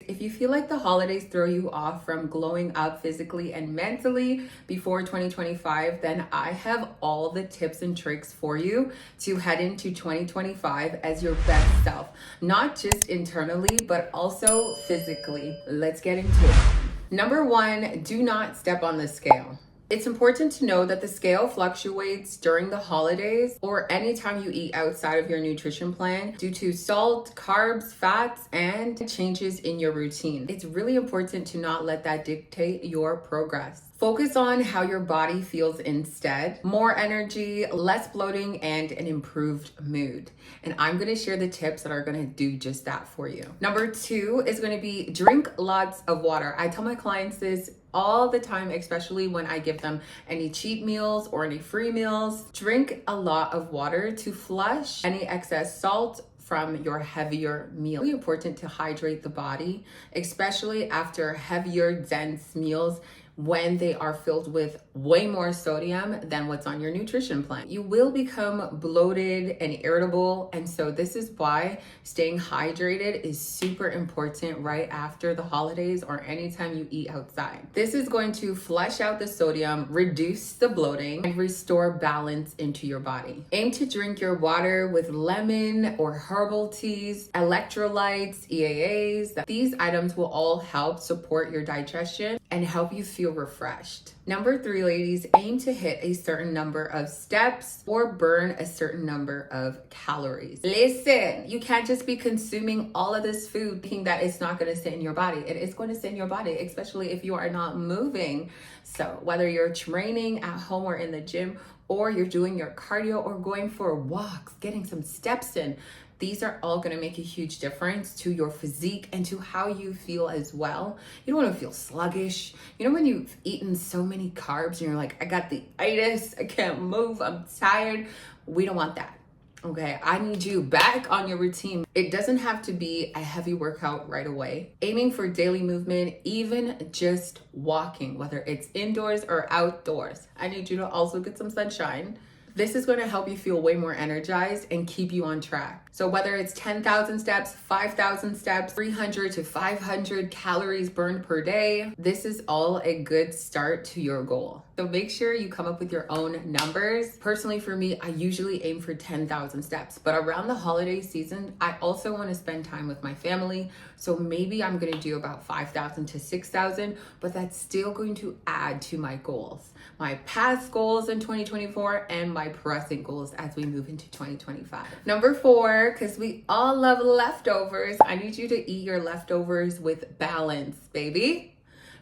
If you feel like the holidays throw you off from glowing up physically and mentally before 2025, then I have all the tips and tricks for you to head into 2025 as your best self, not just internally, but also physically. Let's get into it. Number one, do not step on the scale. It's important to know that the scale fluctuates during the holidays or anytime you eat outside of your nutrition plan due to salt, carbs, fats, and changes in your routine. It's really important to not let that dictate your progress. Focus on how your body feels instead. More energy, less bloating, and an improved mood. And I'm gonna share the tips that are gonna do just that for you. Number two is gonna be drink lots of water. I tell my clients this all the time, especially when I give them any cheat meals or any free meals. Drink a lot of water to flush any excess salt from your heavier meal. It's really important to hydrate the body, especially after heavier, dense meals when they are filled with way more sodium than what's on your nutrition plan. You will become bloated and irritable, and so this is why staying hydrated is super important right after the holidays or anytime you eat outside. This is going to flush out the sodium, reduce the bloating, and restore balance into your body. Aim to drink your water with lemon or herbal teas, electrolytes, EAAs. These items will all help support your digestion and help you feel refreshed. Number three, ladies, aim to hit a certain number of steps or burn a certain number of calories. Listen, you can't just be consuming all of this food thinking that it's not going to sit in your body. It is going to sit in your body, especially if you are not moving. So whether you're training at home or in the gym, or you're doing your cardio or going for walks, getting some steps in, these are all going to make a huge difference to your physique and to how you feel as well. You don't want to feel sluggish. You know, when you've eaten so many carbs and you're like, I got the itis, I can't move, I'm tired. We don't want that. Okay, I need you back on your routine. It doesn't have to be a heavy workout right away. Aiming for daily movement, even just walking, whether it's indoors or outdoors. I need you to also get some sunshine. This is going to help you feel way more energized and keep you on track. So whether it's 10,000 steps, 5,000 steps, 300 to 500 calories burned per day, this is all a good start to your goal. So make sure you come up with your own numbers. Personally, for me, I usually aim for 10,000 steps, but around the holiday season, I also want to spend time with my family. So maybe I'm going to do about 5,000 to 6,000, but that's still going to add to my goals, my past goals in 2024 and my present goals as we move into 2025. Number four, because we all love leftovers, I need you to eat your leftovers with balance, baby.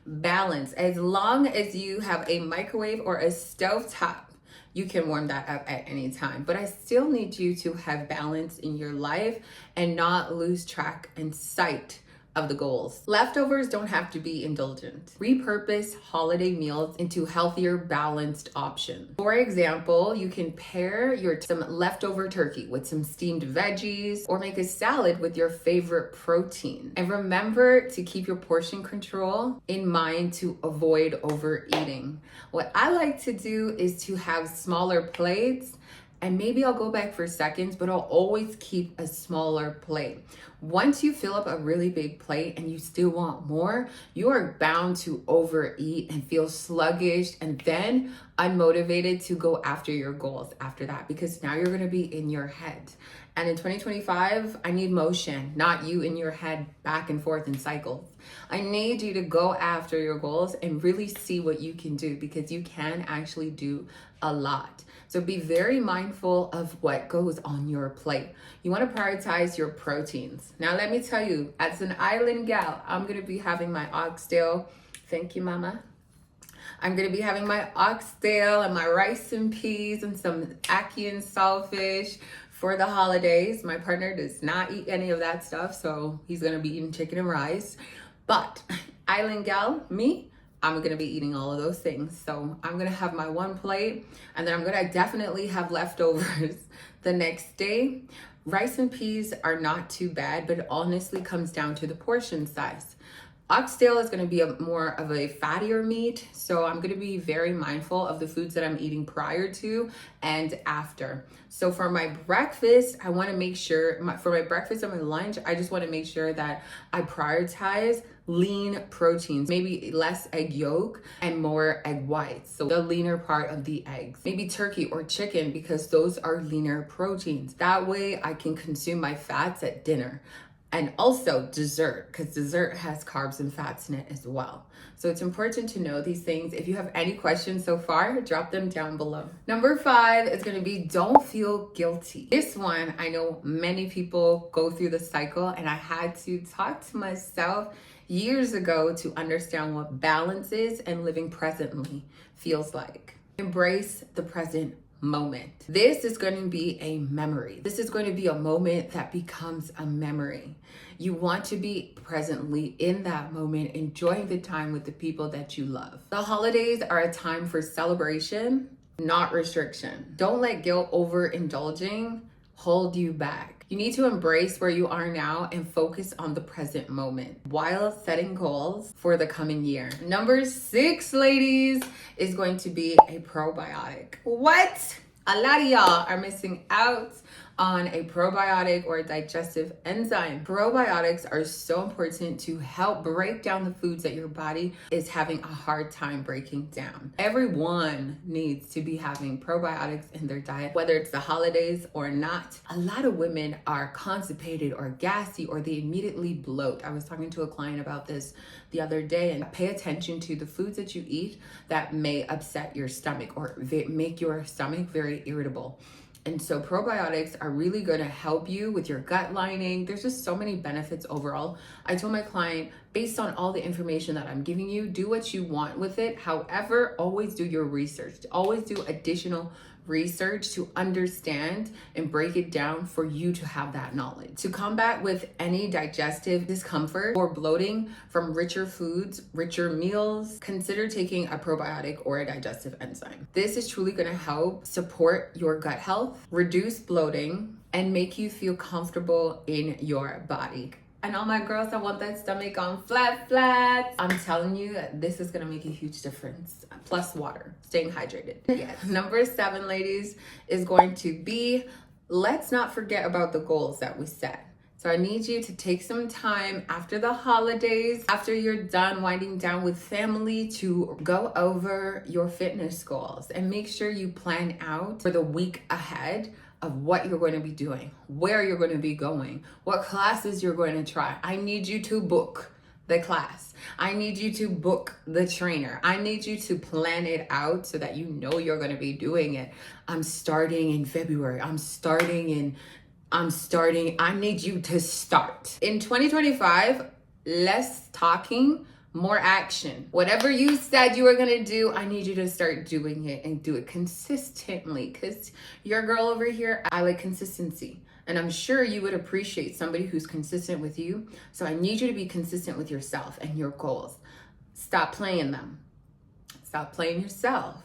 Balance. As long as you have a microwave or a stovetop, you can warm that up at any time. But I still need you to have balance in your life and not lose track and sight of the goals. Leftovers don't have to be indulgent. Repurpose holiday meals into healthier, balanced options. For example, you can pair some leftover turkey with some steamed veggies or make a salad with your favorite protein. And remember to keep your portion control in mind to avoid overeating. What I like to do is to have smaller plates, and maybe I'll go back for seconds, but I'll always keep a smaller plate. Once you fill up a really big plate and you still want more, you are bound to overeat and feel sluggish and then unmotivated to go after your goals after that, because now you're going to be in your head. And in 2025, I need motion, not you in your head back and forth in cycles. I need you to go after your goals and really see what you can do, because you can actually do a lot. So be very mindful of what goes on your plate. You want to prioritize your proteins. Now, let me tell you, as an island gal, I'm going to be having my oxtail. Thank you, mama. I'm going to be having my oxtail and my rice and peas and some ackee and saltfish for the holidays. My partner does not eat any of that stuff, so he's going to be eating chicken and rice. But island gal, me, I'm going to be eating all of those things. So I'm going to have my one plate, and then I'm going to definitely have leftovers the next day. Rice and peas are not too bad, but it honestly comes down to the portion size. Oxtail is going to be more of a fattier meat, so I'm going to be very mindful of the foods that I'm eating prior to and after. So for my breakfast, I want to make sure, for my breakfast and my lunch, I just want to make sure that I prioritize lean proteins, maybe less egg yolk and more egg whites. So the leaner part of the eggs, maybe turkey or chicken, because those are leaner proteins. That way I can consume my fats at dinner. And also dessert, because dessert has carbs and fats in it as well. So it's important to know these things. If you have any questions so far, drop them down below. Number 5 is going to be don't feel guilty. This one, I know many people go through the cycle, and I had to talk to myself years ago to understand what balance is and living presently feels like. Embrace the present moment. This is going to be a memory. This is going to be a moment that becomes a memory. You want to be presently in that moment, enjoying the time with the people that you love. The holidays are a time for celebration, not restriction. Don't let guilt over indulging hold you back. You need to embrace where you are now and focus on the present moment while setting goals for the coming year. Number 6, ladies, is going to be a probiotic. What? A lot of y'all are missing out on a probiotic or a digestive enzyme. Probiotics are so important to help break down the foods that your body is having a hard time breaking down. Everyone needs to be having probiotics in their diet, whether it's the holidays or not. A lot of women are constipated or gassy, or they immediately bloat. I was talking to a client about this the other day, and pay attention to the foods that you eat that may upset your stomach or make your stomach very irritable. And so probiotics are really going to help you with your gut lining. There's just so many benefits overall. I told my client, based on all the information that I'm giving you, do what you want with it. However, always do your research. Always do additional research to understand and break it down for you to have that knowledge. To combat with any digestive discomfort or bloating from richer foods, richer meals, consider taking a probiotic or a digestive enzyme. This is truly going to help support your gut health, reduce bloating, and make you feel comfortable in your body. And all my girls that want that stomach on flat, I'm telling you, this is gonna make a huge difference. Plus water, staying hydrated. Yes. Number 7, ladies, is going to be, let's not forget about the goals that we set. So I need you to take some time after the holidays, after you're done winding down with family, to go over your fitness goals and make sure you plan out for the week ahead of what you're going to be doing, where you're going to be going, what classes you're going to try. I need you to book the class. I need you to book the trainer. I need you to plan it out so that you know you're going to be doing it. I'm starting in February. I need you to start. In 2025, less talking, more action. Whatever you said you were gonna do, I need you to start doing it and do it consistently, because your girl over here, I like consistency. And I'm sure you would appreciate somebody who's consistent with you. So I need you to be consistent with yourself and your goals. Stop playing them. Stop playing yourself.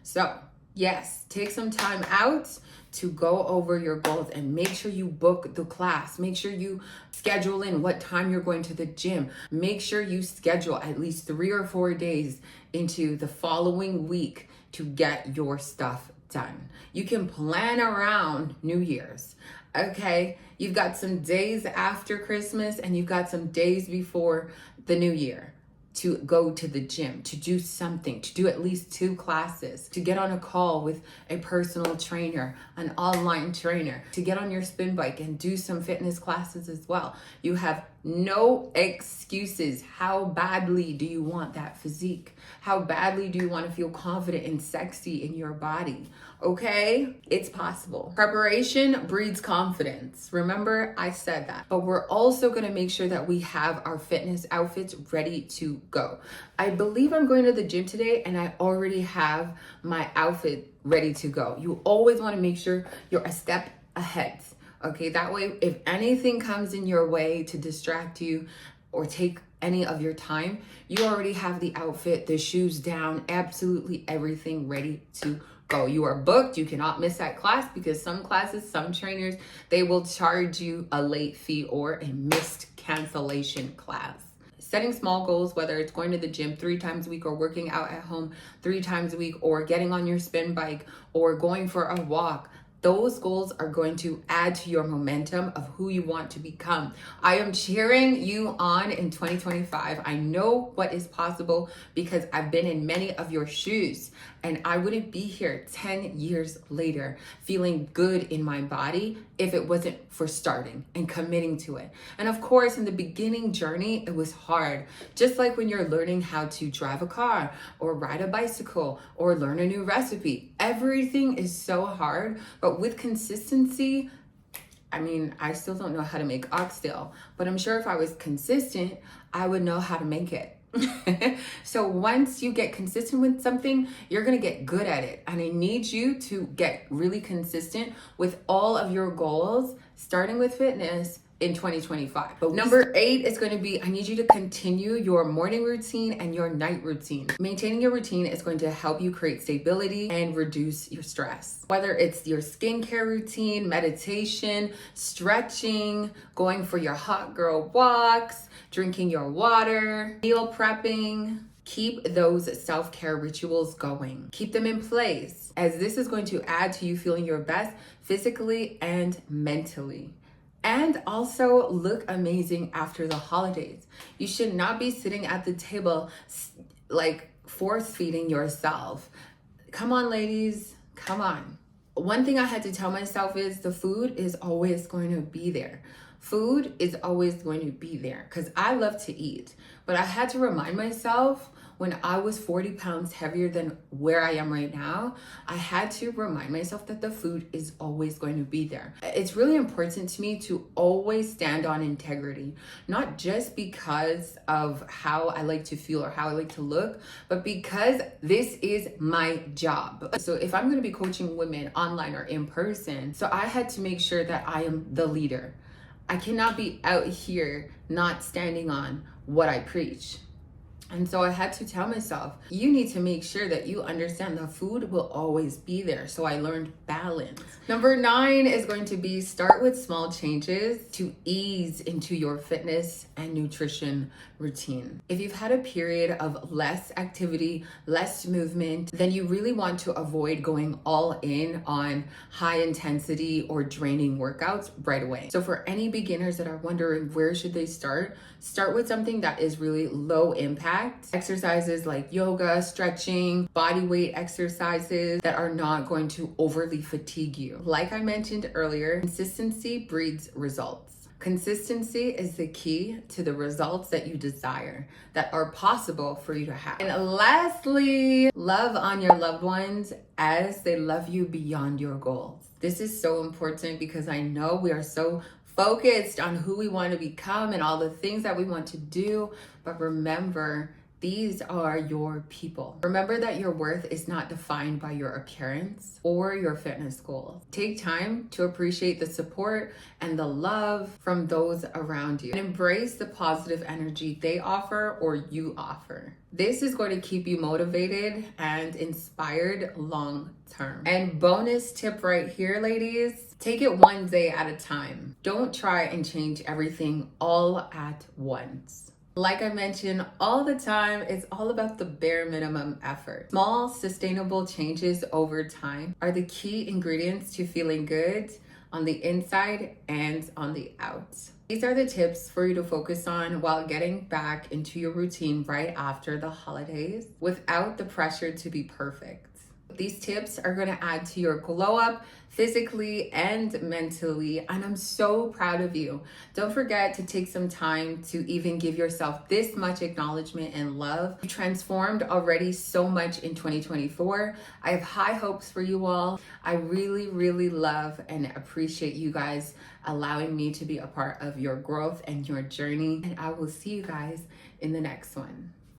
So yes, take some time out to go over your goals and make sure you book the class. Make sure you schedule in what time you're going to the gym. Make sure you schedule at least 3 or 4 days into the following week to get your stuff done. You can plan around New Year's, okay? You've got some days after Christmas and you've got some days before the new year to go to the gym, to do something, to do at least 2 classes, to get on a call with a personal trainer, an online trainer, to get on your spin bike and do some fitness classes as well. You have no excuses. How badly do you want that physique? How badly do you want to feel confident and sexy in your body? Okay, it's possible. Preparation breeds confidence. Remember, I said that. But we're also going to make sure that we have our fitness outfits ready to go. I believe I'm going to the gym today and I already have my outfit ready to go. You always want to make sure you're a step ahead. Okay, that way, if anything comes in your way to distract you or take any of your time, you already have the outfit, the shoes down, absolutely everything ready to go. You are booked. You cannot miss that class, because some classes, some trainers, they will charge you a late fee or a missed cancellation class. Setting small goals, whether it's going to the gym 3 times a week or working out at home 3 times a week or getting on your spin bike or going for a walk, those goals are going to add to your momentum of who you want to become. I am cheering you on in 2025. I know what is possible because I've been in many of your shoes, and I wouldn't be here 10 years later feeling good in my body if it wasn't for starting and committing to it. And of course, in the beginning journey, it was hard. Just like when you're learning how to drive a car or ride a bicycle or learn a new recipe, everything is so hard, but with consistency, I still don't know how to make oxtail, but I'm sure if I was consistent, I would know how to make it. So once you get consistent with something, you're going to get good at it. And I need you to get really consistent with all of your goals, starting with fitness in 2025. But number 8 is going to be, I need you to continue your morning routine and your night routine. Maintaining your routine is going to help you create stability and reduce your stress. Whether it's your skincare routine, meditation, stretching, going for your hot girl walks, drinking your water, meal prepping, keep those self-care rituals going. Keep them in place, as this is going to add to you feeling your best physically and mentally. And also look amazing after the holidays. You should not be sitting at the table like force feeding yourself. Come on, ladies, come on. One thing I had to tell myself is the food is always going to be there. Food is always going to be there because I love to eat. But I had to remind myself when I was 40 pounds heavier than where I am right now, I had to remind myself that the food is always going to be there. It's really important to me to always stand on integrity, not just because of how I like to feel or how I like to look, but because this is my job. So if I'm going to be coaching women online or in person, so I had to make sure that I am the leader. I cannot be out here not standing on what I preach. And so I had to tell myself, you need to make sure that you understand the food will always be there. So I learned balance. Number 9 is going to be start with small changes to ease into your fitness and nutrition routine. If you've had a period of less activity, less movement, then you really want to avoid going all in on high intensity or draining workouts right away. So for any beginners that are wondering where should they start with something that is really low impact. Exercises like yoga, stretching, body weight exercises that are not going to overly fatigue you. Like I mentioned earlier, consistency breeds results. Consistency is the key to the results that you desire, that are possible for you to have. And lastly, love on your loved ones as they love you beyond your goals. This is so important because I know we are so focused on who we want to become and all the things that we want to do. But remember, these are your people. Remember that your worth is not defined by your appearance or your fitness goals. Take time to appreciate the support and the love from those around you. And embrace the positive energy they offer or you offer. This is going to keep you motivated and inspired long term. And bonus tip right here, ladies, take it one day at a time. Don't try and change everything all at once. Like I mention all the time, it's all about the bare minimum effort. Small, sustainable changes over time are the key ingredients to feeling good on the inside and on the out. These are the tips for you to focus on while getting back into your routine right after the holidays without the pressure to be perfect. These tips are going to add to your glow up physically and mentally, and I'm so proud of you. Don't forget to take some time to even give yourself this much acknowledgement and love. You transformed already so much in 2024. I have high hopes for you all. I really, really love and appreciate you guys allowing me to be a part of your growth and your journey, and I will see you guys in the next one.